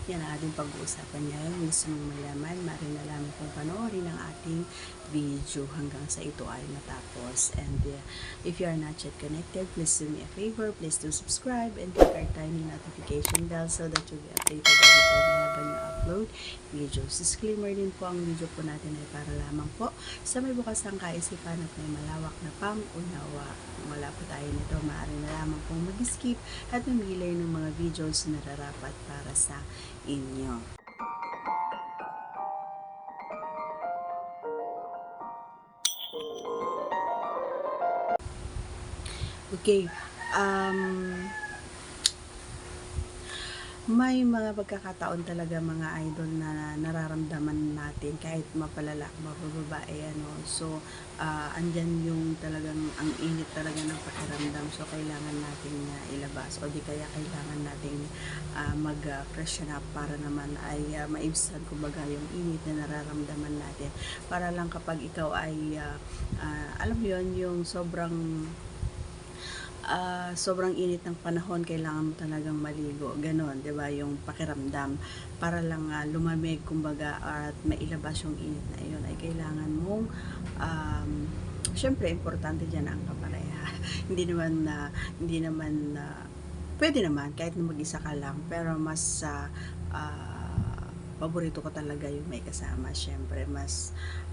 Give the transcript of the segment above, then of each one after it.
Yan ang ating pag-uusapan ngayon. Gusto mong malaman, maaari na lamang kung panoorin ang ating video hanggang sa ito ay matapos. And if you are not yet connected, please do me a favor. Please do subscribe and click our tiny notification bell so that you'll be updated every time we have a new upload videos. Disclaimer din po, ang video po natin ay para lamang po sa may bukas ang kaisipan at may malawak na pang-unawa. Kung wala po tayo nito, maaari na lamang pong mag-skip at mamili ng mga videos na nararapat para sa inyo. Okay, may mga pagkakataon talaga mga idol na nararamdaman natin kahit mapalala, mapababa so andyan yung talagang ang init talaga ng pakiramdam, so kailangan natin ilabas o di kaya kailangan natin mag-freshen up para naman ay maibsan kumbaga yung init na nararamdaman natin, para lang kapag ikaw ay alam mo yun, yung sobrang init ng panahon, kailangan mo talagang maligo, ganon, 'di ba? Yung pakiramdam para lang lumamig kumbaga at mailabas yung init na iyon, ay kailangan mong syempre importante diyan ang kapareha. hindi naman pwede naman kahit na mag-isa ka lang, pero mas paborito ko talaga yung may kasama. Syempre mas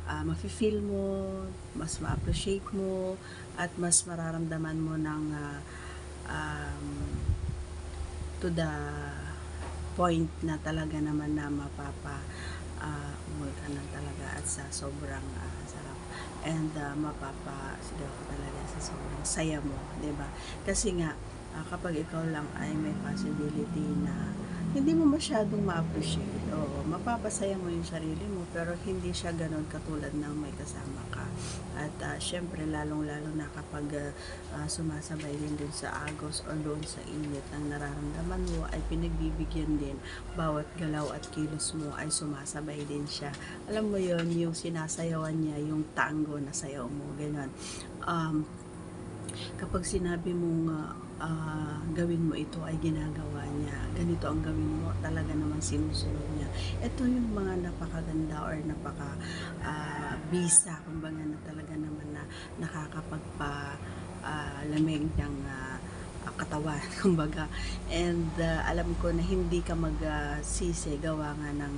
mafe-feel mo, mas ma-appreciate mo, at mas mararamdaman mo ng to the point na talaga naman na ka na talaga at sa sobrang sarap, and mapapasigaw ka talaga sa sobrang saya mo, 'di ba? Kasi nga kapag ikaw lang ay may possibility na hindi mo masyadong ma-appreciate, o mapapasaya mo yung sarili mo, pero hindi siya ganun katulad ng may kasama ka. At syempre lalong-lalo na kapag sumasabay din dun sa agos o doon sa init ng nararamdaman mo, ay pinagbibigyan din, bawat galaw at kilos mo ay sumasabay din siya. Alam mo yon, yung sinasayawan niya yung tango na sayaw mo, ganun. Kapag sinabi mong gawin mo ito, ay ginagawa niya. Ganito ang gawin mo, talaga naman sinusunod niya. Ito yung mga napakaganda or bisa kumbaga na talaga naman na nakakapagpalamig ng katawan kumbaga. And alam ko na hindi ka magsisi gawa nga ng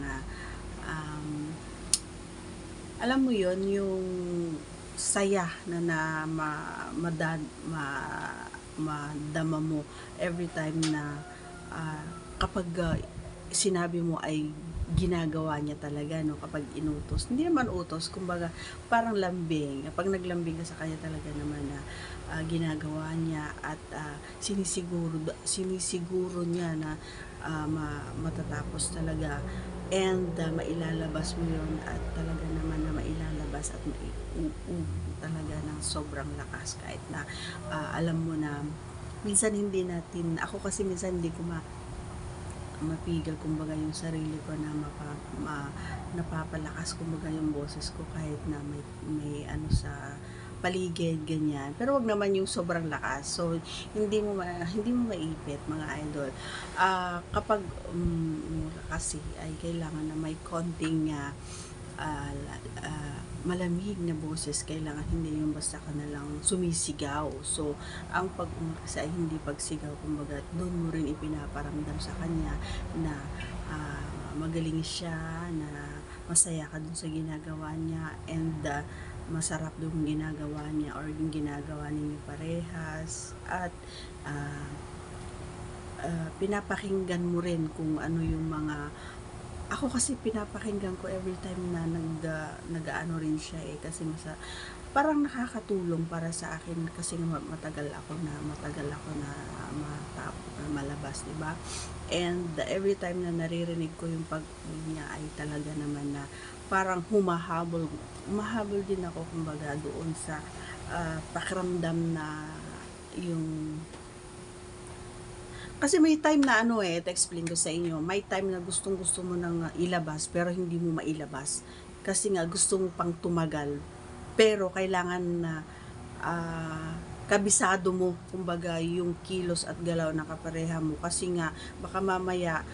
alam mo yon, yung saya na madama mo every time na kapag sinabi mo ay ginagawa niya talaga, no? Kapag inutos, hindi naman utos, kumbaga parang lambing. Kapag naglambing ka sa kanya, talaga naman na ginagawa niya at sinisiguro niya na matatapos talaga, and mailalabas mo yun, at talaga naman na mailalabas at talaga ng sobrang lakas, kahit na alam mo na minsan hindi natin, ako kasi minsan hindi ko mapigil kumbaga yung sarili ko na napapalakas kumbaga yung boses ko kahit na may sa paligid, ganyan. Pero wag naman yung sobrang lakas. So hindi mo maipit mga idol. Kapag kasi ay kailangan na may konting malamig na boses, kailangan hindi yung basta ka na lang sumisigaw. So ang pag-umaksa ay hindi pagsigaw, kumbaga doon mo rin ipinaparamdam sa kanya na magaling siya, na masaya ka dun sa ginagawa niya, and masarap yung ginagawa niya or yung ginagawa ninyo parehas, at pinapakinggan mo rin kung ano yung mga, ako kasi pinapakinggan ko every time na nag-ano rin siya kasi parang nakakatulong para sa akin, kasi matagal ako na malabas, diba? And every time na naririnig ko yung niya, ay talaga naman na parang humahabol din ako kumbaga doon sa pakiramdam na yung, kasi may time na explain ko sa inyo, may time na gustong mo nang ilabas pero hindi mo mailabas kasi nga gusto mo pang tumagal, pero kailangan na kabisado mo kumbaga yung kilos at galaw na kapareha mo, kasi nga baka mamaya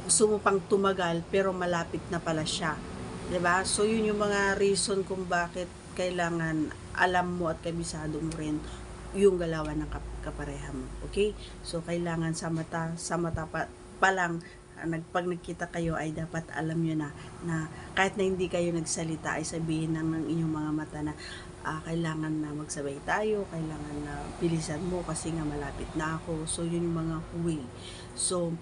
gusto mo pang tumagal pero malapit na pala siya. 'Di ba? So yun yung mga reason kung bakit kailangan alam mo at kabisado mo rin yung galawan ng kapareha mo. Okay? So kailangan sa mata pa lang pag nagkita kayo ay dapat alam nyo na kahit na hindi kayo nagsalita ay sabihin ng inyong mga mata na kailangan na magsabay tayo, kailangan na bilisan mo kasi nga malapit na ako. So yun yung mga way. So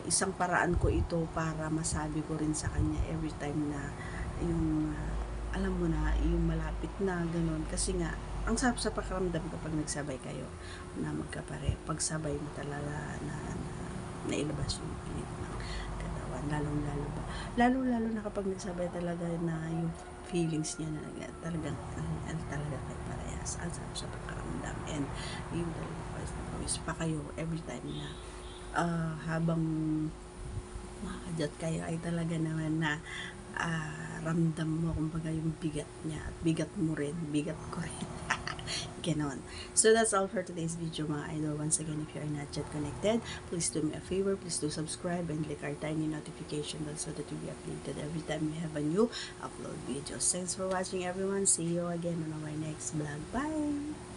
isang paraan ko ito para masabi ko rin sa kanya every time na yung alam mo na yung malapit na ganun, kasi nga ang sarap sa pakiramdam kapag nagsabay kayo na magkapare, pagsabay mo talaga na nailabas yung pilit ng katawan, lalo na kapag nagsabay talaga na yung feelings niya na talagang talaga kayo parehas, ang sarap sa pakiramdam. And yung pawis pa kayo every time na habang makakadyat kayo ay talaga naman na ramdam mo kumbaga yung bigat niya at bigat mo rin, bigat ko rin. Ganon. So that's all for today's video mga idol. Once again, if you are not yet connected, please do me a favor, please do subscribe and click our tiny notification bell so that you'll be updated every time we have a new upload videos. Thanks for watching everyone. See you again on our next vlog. Bye!